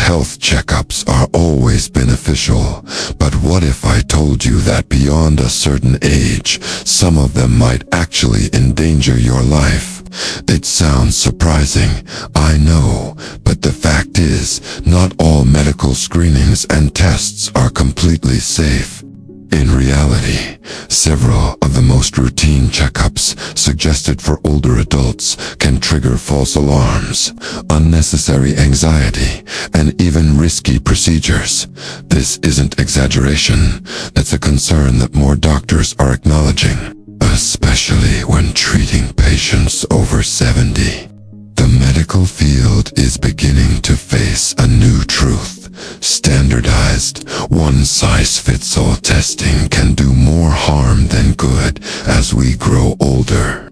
health checkups are always beneficial, but what if I told you that beyond a certain age, some of them might actually endanger your life? It sounds surprising, I know, but the fact is, not all medical screenings and tests are completely safe. In reality, several of the most routine checkups suggested for older adults can trigger false alarms, unnecessary anxiety, and even risky procedures. This isn't exaggeration. That's a concern that more doctors are acknowledging, especially when treating patients over 70. The medical field is beginning to face a new truth. Standardized, one-size-fits-all testing can do more harm than good as we grow older.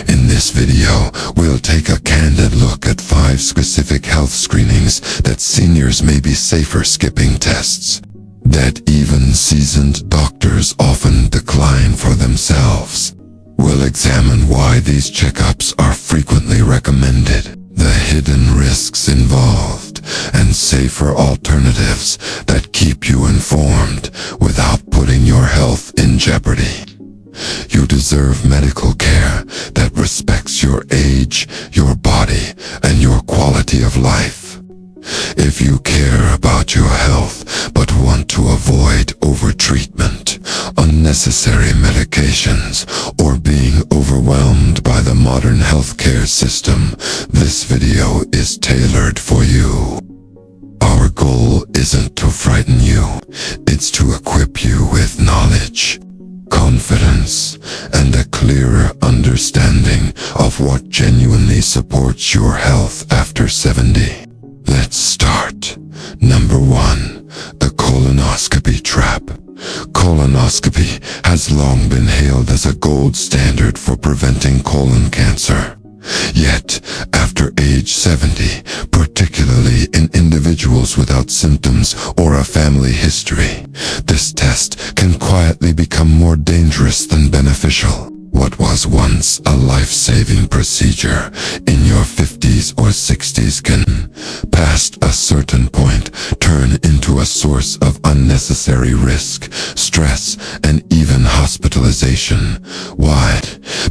In this video, we'll take a candid look at 5 specific health screenings that seniors may be safer skipping, tests that even seasoned doctors often decline for themselves. We'll examine why these checkups are frequently recommended, the hidden risks involved, and safer alternatives that keep you informed without putting your health in jeopardy. You deserve medical care that respects your age, your body, and your quality of life. If you care about your health but want to avoid overtreatment, unnecessary medications, or being overwhelmed by the modern healthcare system, this video is tailored for you. Our goal isn't to frighten you, it's to equip you with knowledge, confidence, and a clearer understanding of what genuinely supports your health after 70. Let's start. Number 1. The colonoscopy trap. Colonoscopy has long been hailed as a gold standard for preventing colon cancer. Yet, after age 70, particularly in individuals without symptoms or a family history, this test can quietly become more dangerous than beneficial. What was once a life-saving procedure in your 50s or 60s can, past a certain point, turn into a source of unnecessary risk, stress, and even hospitalization. Why?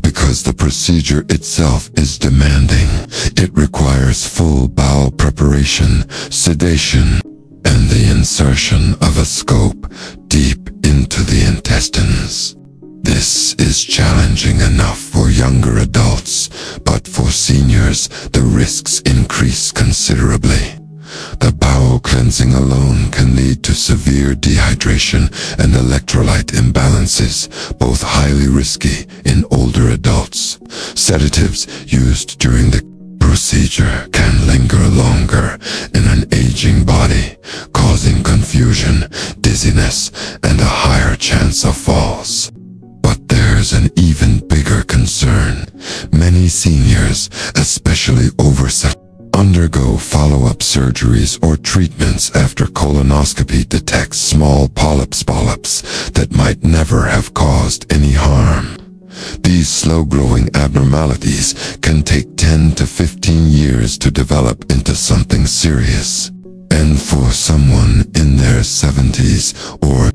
Because the procedure itself is demanding. It requires full bowel preparation, sedation, and the insertion of a scope deep into the intestines. This is challenging enough for younger adults, but for seniors, the risks increase considerably. The bowel cleansing alone can lead to severe dehydration and electrolyte imbalances, both highly risky in older adults. Sedatives used during the procedure can linger longer in an aging body, causing confusion, dizziness, and a higher chance of falls. But there's an even bigger concern. Many seniors, especially over 70, undergo follow-up surgeries or treatments after colonoscopy detects small polyps that might never have caused any harm. These slow-growing abnormalities can take 10 to 15 years to develop into something serious. And for someone in their 70s or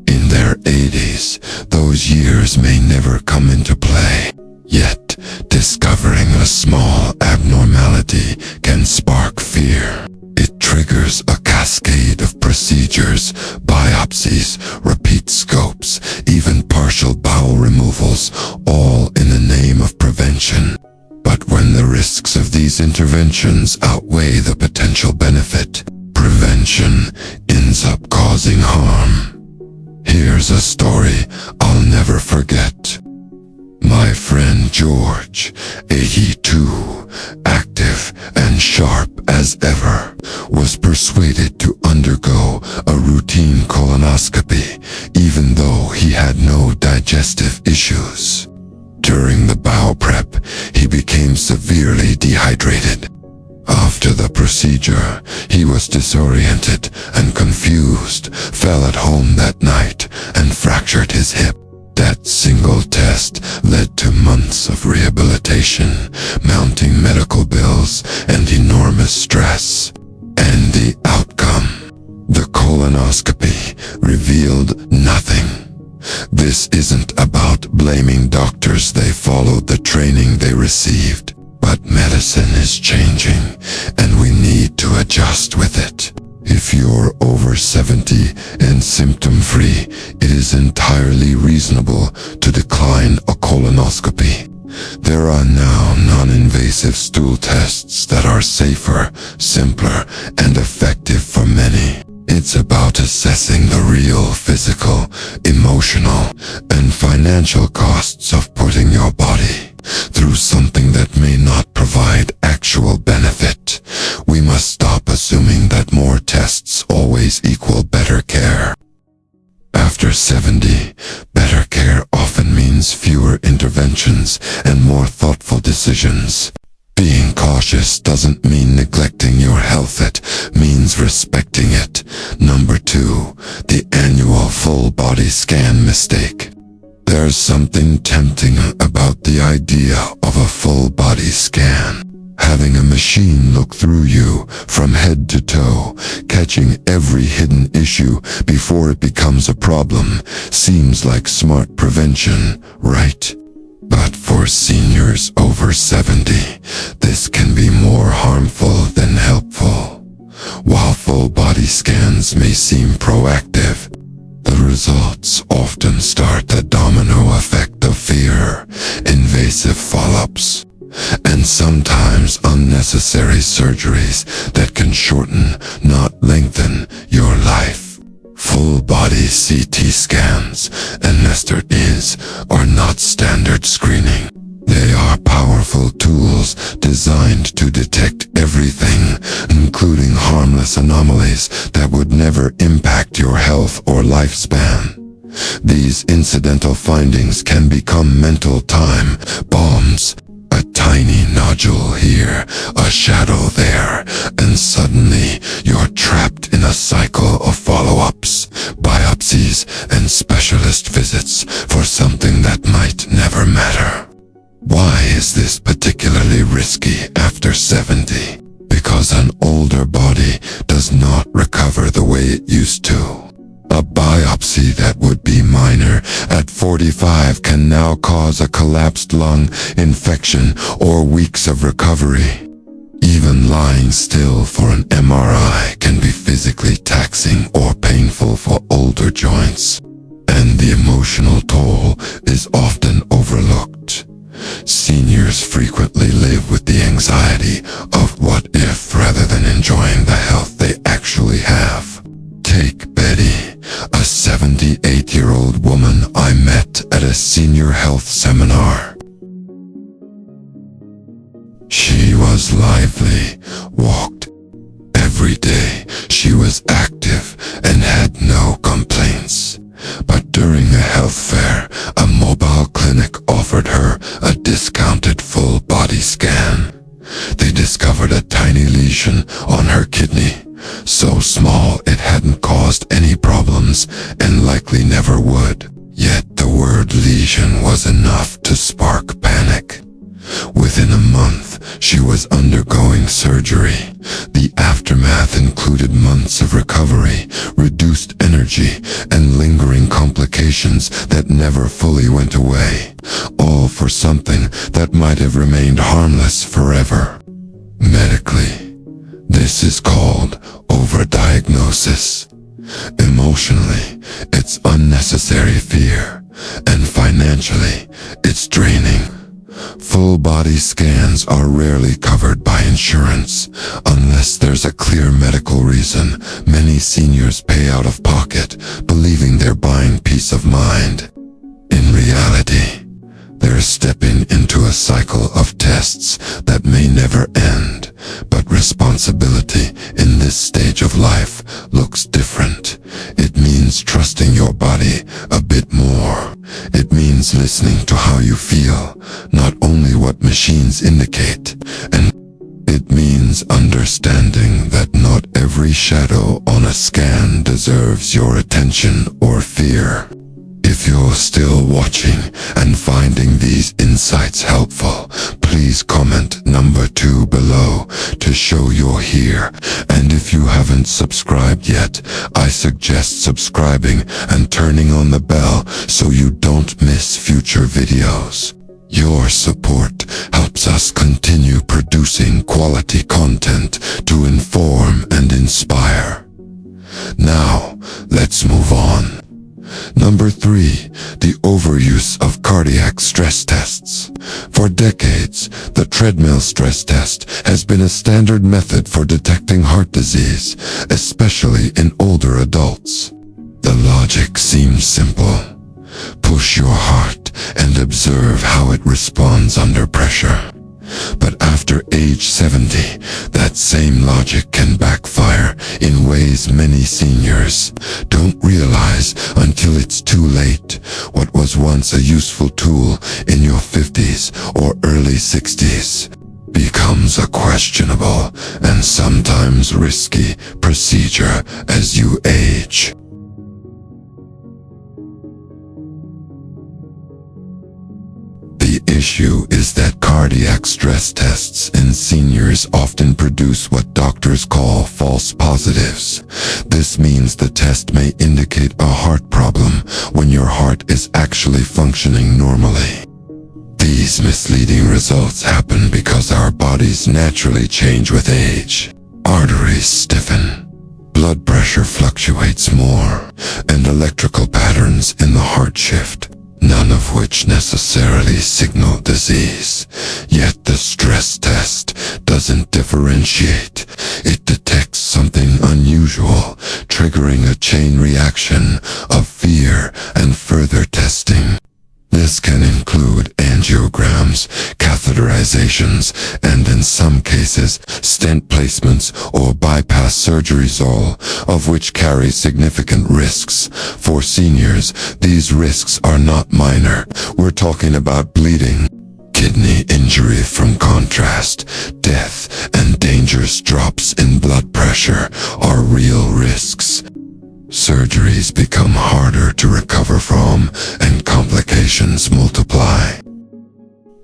in their 80s, those years may never come into play. Yet, discovering a small abnormality can spark fear. It triggers a cascade of procedures, biopsies, repeat scopes, even partial bowel removals, all in the name of prevention. But when the risks of these interventions outweigh the potential benefit, prevention ends up causing harm. Here's a story I'll never forget. My friend George, 82, active and sharp as ever, was persuaded to undergo a routine colonoscopy, even though he had no digestive issues. During the bowel prep, he became severely dehydrated. After the procedure, he was disoriented and confused, fell at home that night, and fractured his hip. That single test led to months of rehabilitation, mounting medical bills, and enormous stress. And the colonoscopy revealed nothing. This isn't about blaming doctors, they followed the training they received. But medicine is changing, and we need to adjust with it. If you're over 70 and symptom-free, it is entirely reasonable to decline a colonoscopy. There are now non-invasive stool tests that are safer, simpler, and effective for many. It's about assessing the real physical, emotional, and financial costs of putting your body through something that may not provide actual benefit. We must stop assuming that more tests always equal better care. After 70, better care often means fewer interventions and more thoughtful decisions. Being cautious doesn't mean neglecting your health, it means respecting it. Number 2, the annual full body scan mistake. There's something tempting about the idea of a full body scan. Having a machine look through you from head to toe, catching every hidden issue before it becomes a problem, seems like smart prevention, right? But for seniors over 70, this can be more harmful than helpful. While full body scans may seem proactive, the results often start the domino effect of fear, invasive follow-ups, and sometimes unnecessary surgeries that can shorten, not lengthen, your life. Full-body CT scans, and Nestor are not standard screening. They are powerful tools designed to detect everything, including harmless anomalies that would never impact your health or lifespan. These incidental findings can become mental time bombs. A tiny nodule here, a shadow there, and suddenly you're trapped in a cycle of follow-ups, biopsies, and specialist visits for something that might never matter. Why is this particularly risky after 70? Because an older body does not recover the way it used to. A biopsy that would be minor at 45 can now cause a collapsed lung infection or weeks of recovery. Even lying still for an MRI can be physically taxing or painful for older joints. And the emotional toll is often overlooked. Seniors frequently live with the anxiety of what if rather than enjoying the health they actually have. Take Betty, a 78-year-old woman I met at a SeniorHealth seminar. She was lively, walked every day, she was active and had no complaints. But during a health fair, a mobile clinic offered her a discounted full-body scan. They discovered a tiny lesion on her kidney, so small it hadn't caused any problems and likely never would. Yet the word lesion was enough to spark panic. Within a month, she was undergoing surgery. The aftermath included months of recovery, reduced energy, and lingering complications that never fully went away, all for something that might have remained harmless forever. Medically, this is called overdiagnosis. Emotionally, it's unnecessary fear, and financially, it's draining. Full-body scans are rarely covered by insurance. Unless there's a clear medical reason, many seniors pay out of pocket, believing they're buying peace of mind. In reality, they're stepping into a cycle of tests that may never end, but responsibility in this stage of life looks different. It means trusting your body a bit more. It means listening to how you feel, not only what machines indicate, and it means understanding that not every shadow on a scan deserves your attention or fear. If you're still watching and finding these insights helpful, please comment number 2 below to show you're here. And if you haven't haven't subscribed yet, I suggest subscribing and turning on the bell so you don't miss future videos. Your support helps us continue producing quality content to inform and inspire. Now, let's move on. Number 3. The overuse of cardiac stress tests. For decades, the treadmill stress test has been a standard method for detecting heart disease, especially in older adults. The logic seems simple. Push your heart and observe how it responds under pressure. But after age 70, that same logic can backfire in ways many seniors don't realize until it's too late. What was once a useful tool in your 50s or early 60s becomes a questionable and sometimes risky procedure as you age. The issue is that cardiac stress tests in seniors often produce what doctors call false positives. This means the test may indicate a heart problem when your heart is actually functioning normally. These misleading results happen because our bodies naturally change with age. Arteries stiffen, blood pressure fluctuates more, and electrical patterns in the heart shift, none of which necessarily signal disease. Yet the stress test doesn't differentiate. It detects something unusual, triggering a chain reaction of fear and further testing. This can include angiograms, catheterizations, and in some cases, stent placements or bypass surgeries, all of which carry significant risks. For seniors, these risks are not minor. We're talking about bleeding, kidney injury from contrast, death, and dangerous drops in blood pressure are real risks. Surgeries become harder to recover from, and complications multiply.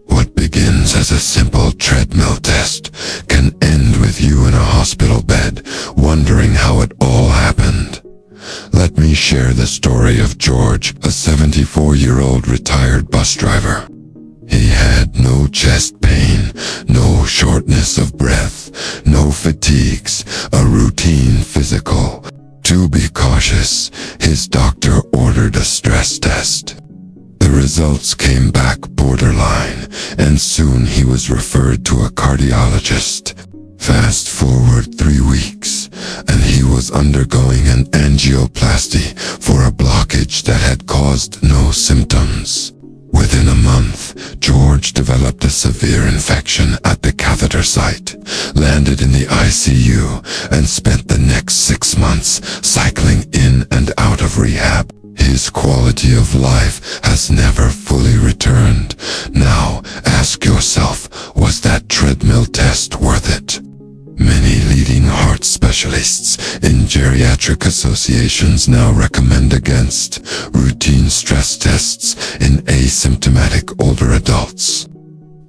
What begins as a simple treadmill test can end with you in a hospital bed, wondering how it all happened. Let me share the story of George, a 74-year-old retired bus driver. He had no chest pain, no shortness of breath, no fatigues, a routine physical. To be cautious, his doctor ordered a stress test. The results came back borderline, and soon he was referred to a cardiologist. Fast forward 3 weeks, and he was undergoing an angioplasty for a blockage that had caused no symptoms. Within a month, George developed a severe infection at the catheter site, landed in the ICU, and spent the next 6 months cycling in and out of rehab. His quality of life has never fully returned. Now, ask yourself, was that treadmill test worth it? Many leading heart specialists in geriatric associations now recommend against routine stress tests in asymptomatic older adults.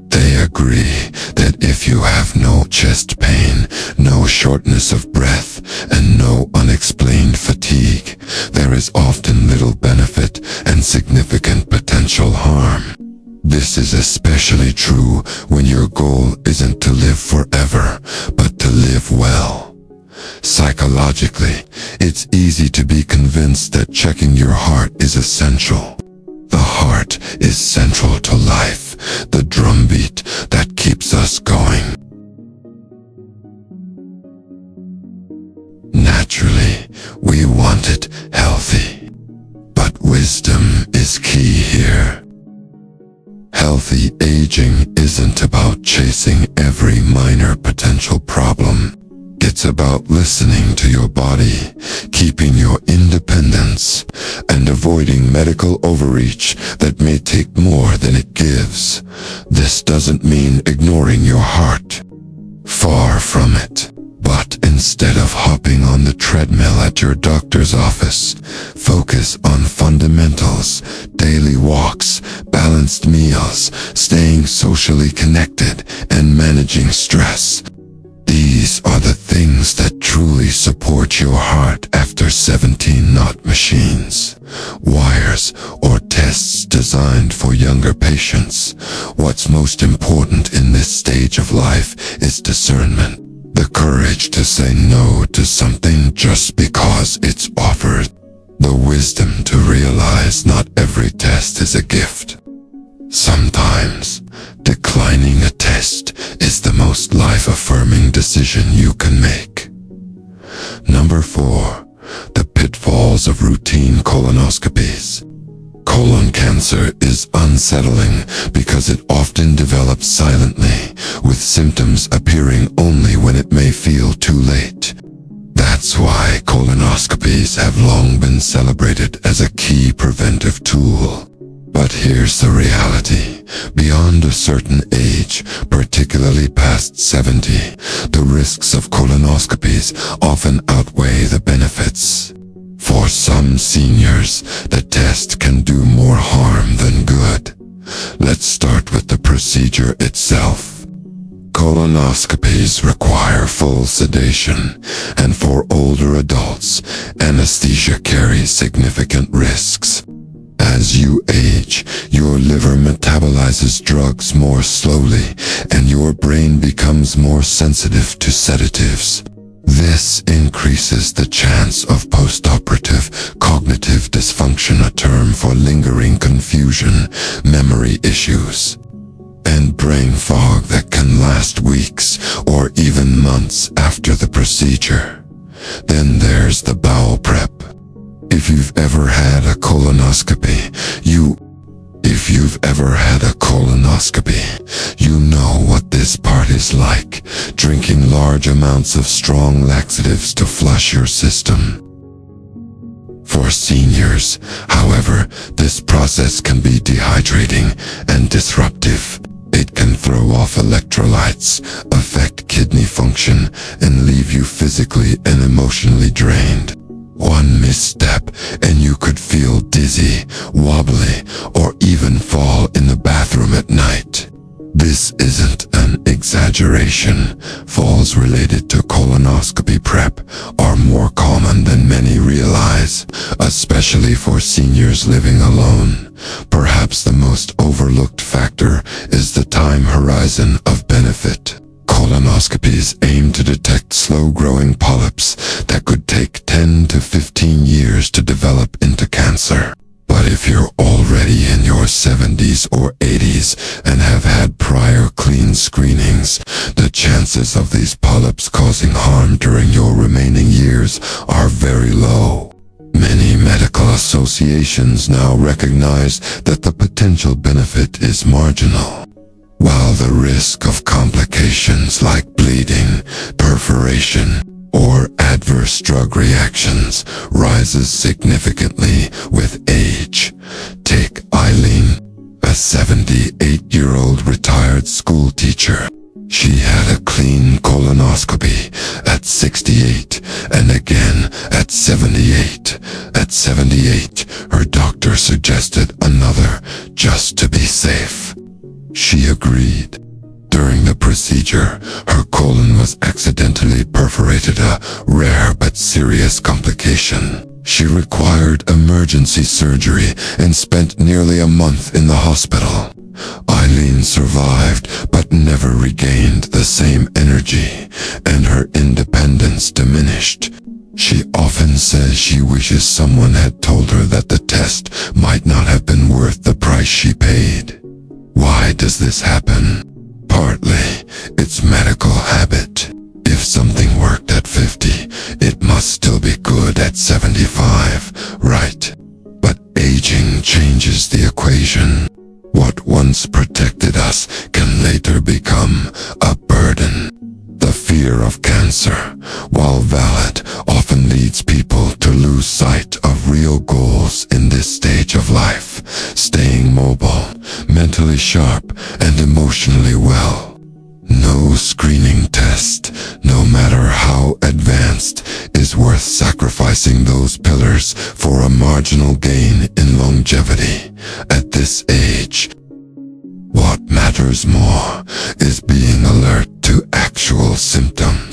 They agree that if you have no chest pain, no shortness of breath, and no unexplained fatigue, there is often little benefit and significant potential harm. This is especially true when your goal isn't to live forever, but to live well. Psychologically, it's easy to be convinced that checking your heart is essential. The heart is central to life, the drumbeat that keeps us going. Naturally, we want it healthy, but wisdom is key here. Healthy aging isn't about chasing every minor potential problem. It's about listening to your body, keeping your independence, and avoiding medical overreach that may take more than it gives. This doesn't mean ignoring your heart. Far from it. But instead of hopping on the treadmill at your doctor's office, focus on fundamentals, daily walks, balanced meals, staying socially connected, and managing stress. These are the things that truly support your heart after 17, not machines, wires, or tests designed for younger patients. What's most important in this stage of life is discernment. The courage to say no to something just because it's offered. The wisdom to realize not every test is a gift. Sometimes, declining a test is the most life-affirming decision you can make. Number 4. The pitfalls of routine colonoscopies. Colon cancer is unsettling because it often develops silently, with symptoms appearing only when it may feel too late. That's why colonoscopies have long been celebrated as a key preventive tool. But here's the reality. Beyond a certain age, particularly past 70, the risks of colonoscopies often outweigh the benefits. For some seniors, the test can do more harm than good. Let's start with the procedure itself. Colonoscopies require full sedation, and for older adults, anesthesia carries significant risks. As you age, your liver metabolizes drugs more slowly, and your brain becomes more sensitive to sedatives. This increases the chance of postoperative cognitive dysfunction, a term for lingering confusion, memory issues, and brain fog that can last weeks or even months after the procedure. Then there's the bowel prep. If you've ever had a colonoscopy, you know what this part is like, drinking large amounts of strong laxatives to flush your system. For seniors, however, this process can be dehydrating and disruptive. It can throw off electrolytes, affect kidney function, and leave you physically and emotionally drained. One misstep and you could feel dizzy, wobbly, or even fall in the bathroom at night. This isn't an exaggeration. Falls related to colonoscopy prep are more common than many realize, especially for seniors living alone. Perhaps the most overlooked factor is the time horizon of benefit. Colonoscopies aim to detect slow-growing polyps that could take 10 to 15 years to develop into cancer. But if you're already in your 70s or 80s and have had prior clean screenings, the chances of these polyps causing harm during your remaining years are very low. Many medical associations now recognize that the potential benefit is marginal, while the risk of complications like bleeding, perforation, or adverse drug reactions rises significantly with age. Take Eileen, a 78-year-old retired school teacher. She had a clean colonoscopy at 68 and again at 78. At 78, her doctor suggested another just to be safe. She agreed. During the procedure, her colon was accidentally perforated, a rare but serious complication. She required emergency surgery and spent nearly a month in the hospital. Eileen survived but never regained the same energy, and her independence diminished. She often says she wishes someone had told her that the test might not have been worth the price she paid. Why does this happen? Partly, it's medical habit. If something worked at 50, it must still be good at 75, right? But aging changes the equation. What once protected us can later become a burden. The fear of cancer, while valid, often leads people to lose sight of real goals in this stage of life: staying mobile, mentally sharp, and emotionally well. No screening test, no matter how advanced, is worth sacrificing those pillars for a marginal gain in longevity. At this age, what matters more is being alert to actual symptoms.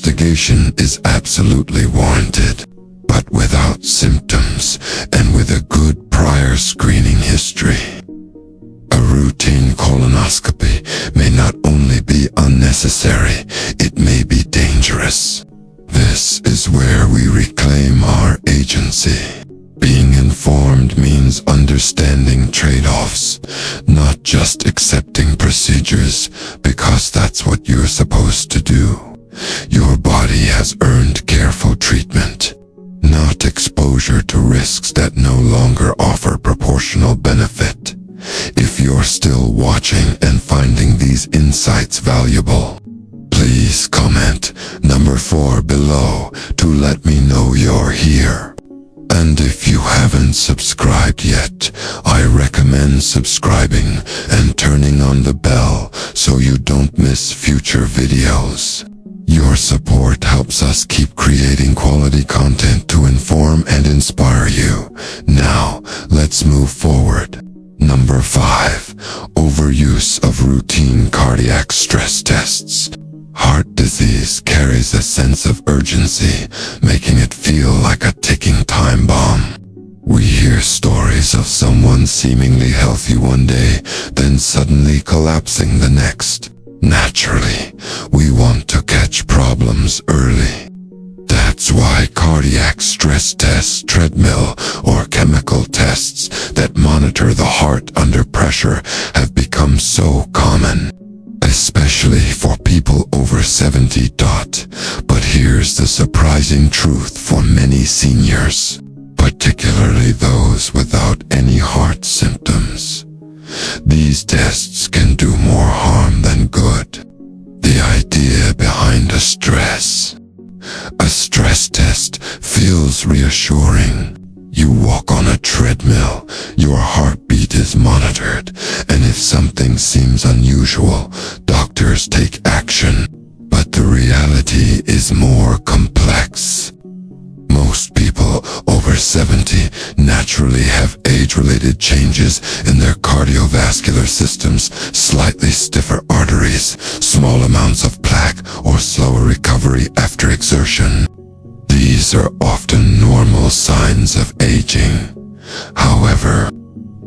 investigation is absolutely warranted, but without symptoms and with a good prior screening history. A routine colonoscopy may not only be unnecessary, it may be dangerous. This is where we reclaim our agency. Being informed means understanding trade-offs, not just accepting procedures because that's what you're supposed to do. Your body has earned careful treatment, not exposure to risks that no longer offer proportional benefit. If you're still watching and finding these insights valuable, please comment number 4 below to let me know you're here. And if you haven't subscribed yet, I recommend subscribing and turning on the bell so you don't miss future videos. Your support helps us keep creating quality content to inform and inspire you. Now, let's move forward. Number 5. Overuse of routine cardiac stress tests. Heart disease carries a sense of urgency, making it feel like a ticking time bomb. We hear stories of someone seemingly healthy one day, then suddenly collapsing the next. Naturally, we want to catch problems early. That's why cardiac stress tests, treadmill, or chemical tests that monitor the heart under pressure have become so common, especially for people over 70. But here's the surprising truth for many seniors, particularly those without any heart symptoms. These tests can do more harm than good. The idea behind a stress test feels reassuring. You walk on a treadmill, your heartbeat is monitored, and if something seems unusual, doctors take action. But the reality is more complex. Most people over 70 naturally have age-related changes in their cardiovascular systems, slightly stiffer arteries, small amounts of plaque, or slower recovery after exertion. These are often normal signs of aging. However,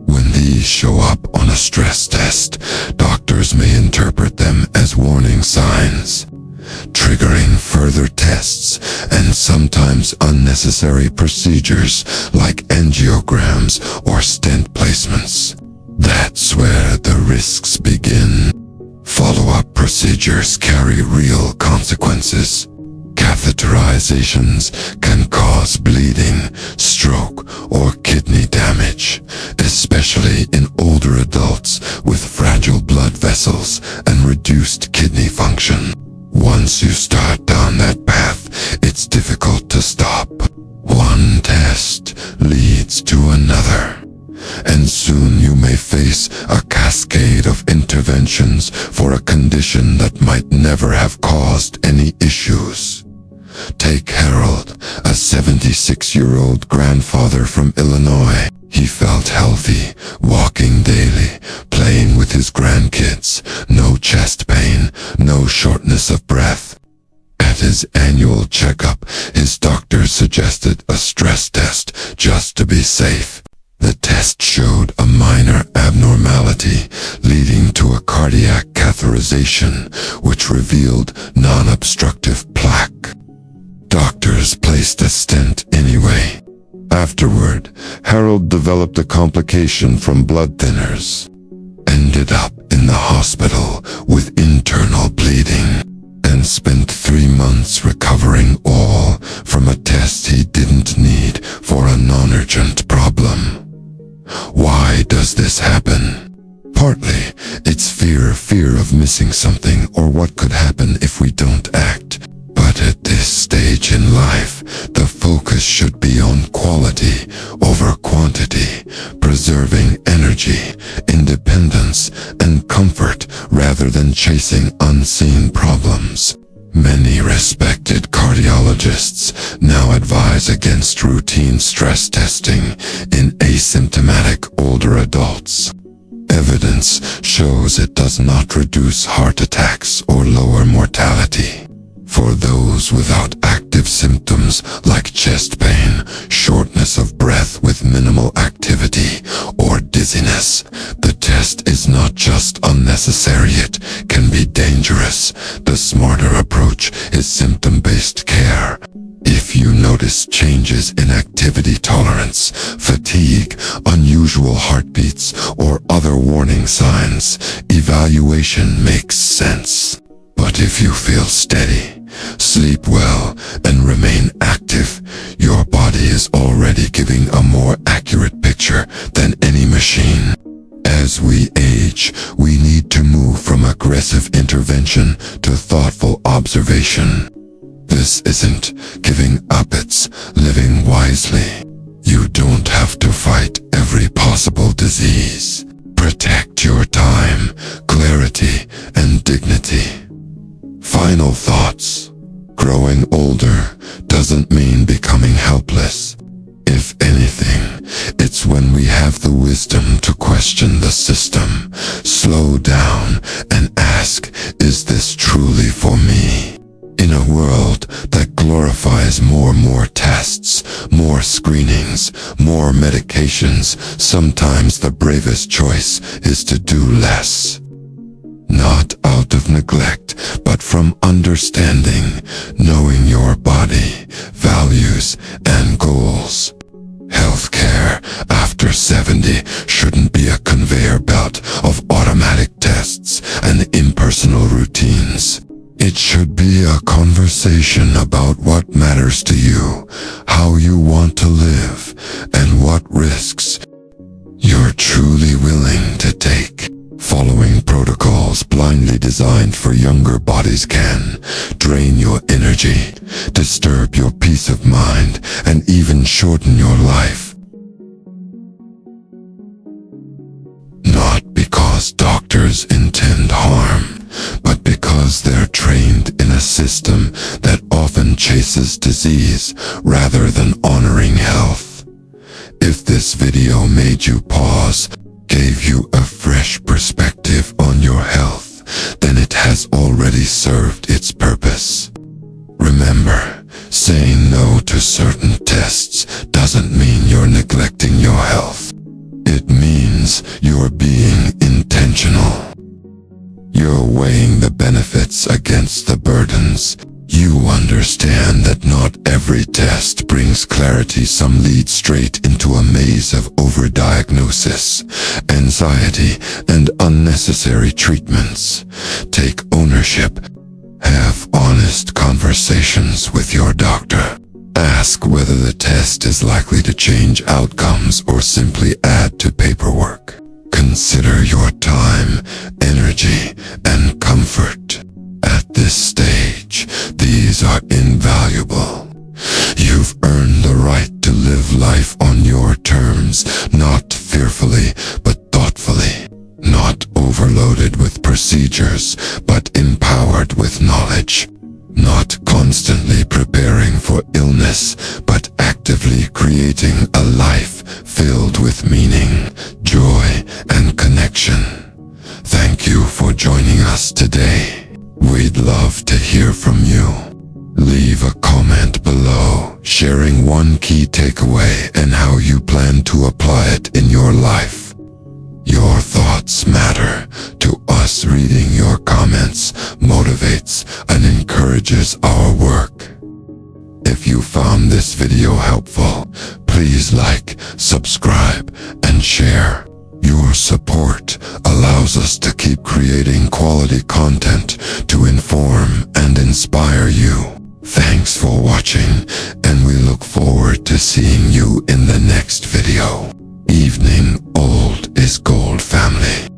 when these show up on a stress test, doctors may interpret them as warning signs, triggering further tests and sometimes unnecessary procedures like angiograms or stent placements. That's where the risks begin. Follow-up procedures carry real consequences. Catheterizations can cause bleeding, stroke, or kidney damage, especially in older adults with fragile blood vessels and reduced kidney function. Once you start down that path, it's difficult to stop. One test leads to another, and soon you may face a cascade of interventions for a condition that might never have caused any issues. Take Harold, a 76-year-old grandfather from Illinois. He felt healthy, walking daily, playing with his grandkids, no chest pain, no shortness of breath. At his annual checkup, his doctor suggested a stress test just to be safe. The test showed a minor abnormality leading to a cardiac catheterization, which revealed non-obstructive plaque. Doctors placed a stent anyway. Afterward, Harold developed a complication from blood thinners, ended up in the hospital with internal bleeding, and spent 3 months recovering, all from a test he didn't need for a non-urgent problem. Why does this happen? Partly, it's fear of missing something or what could happen if we don't act. But at this stage in life, the focus should be on quality over quantity, preserving energy, independence, and comfort rather than chasing unseen problems. Many respected cardiologists now advise against routine stress testing in asymptomatic older adults. Evidence shows it does not reduce heart attacks or lower mortality. For those without active symptoms like chest pain, shortness of breath with minimal activity, or dizziness, the test is not just unnecessary, it can be dangerous. The smarter approach is symptom-based care. If you notice changes in activity tolerance, fatigue, unusual heartbeats, or other warning signs, evaluation makes sense. But if you feel steady, sleep well, and remain active, your body is already giving a more accurate picture than any machine. As we age, we need to move from aggressive intervention to thoughtful observation. This isn't giving up, it's living wisely. You don't have to fight every possible disease. Protect your time, clarity, and dignity. Final thoughts. Growing older doesn't mean becoming helpless. If anything, it's when we have the wisdom to question the system, slow down, and ask, is this truly for me? In a world that glorifies more tests, more screenings, more medications, sometimes the bravest choice is to do less. Not out of neglect, but from understanding, knowing your body, values, and goals. Healthcare after 70 shouldn't be a conveyor belt of automatic tests and impersonal routines. It should be a conversation about what matters to you, how you want to live, and what risks you're truly willing to take. Following protocols blindly designed for younger bodies can drain your energy, disturb your peace of mind, and even shorten your life. Not because doctors intend harm, but because they're trained in a system that often chases disease rather than honoring health. If this video made you pause, gave you a fresh perspective on your health, then it has already served its purpose. Remember, saying no to certain tests doesn't mean you're neglecting your health. It means you're being intentional. You're weighing the benefits against the burdens. You understand that not every test brings clarity. Some lead straight into a maze of overdiagnosis, anxiety, and unnecessary treatments. Take ownership. Have honest conversations with your doctor. Ask whether the test is likely to change outcomes or simply add to paperwork. Consider your time, energy, and comfort. At this stage, these are invaluable. You've earned the right to live life on your terms, not fearfully, but thoughtfully. Not overloaded with procedures, but empowered with knowledge. Not constantly preparing for illness, but actively creating a life filled with meaning, joy, and connection. Thank you for joining us today. We'd love to hear from you. Leave a comment below, sharing one key takeaway and how you plan to apply it in your life. Your thoughts matter to us. Reading your comments motivates and encourages our work. If you found this video helpful, please like, subscribe, and share. Your support allows us to keep creating quality content to inform and inspire you. Thanks for watching, and we look forward to seeing you in the next video. Evening Old is Gold, family.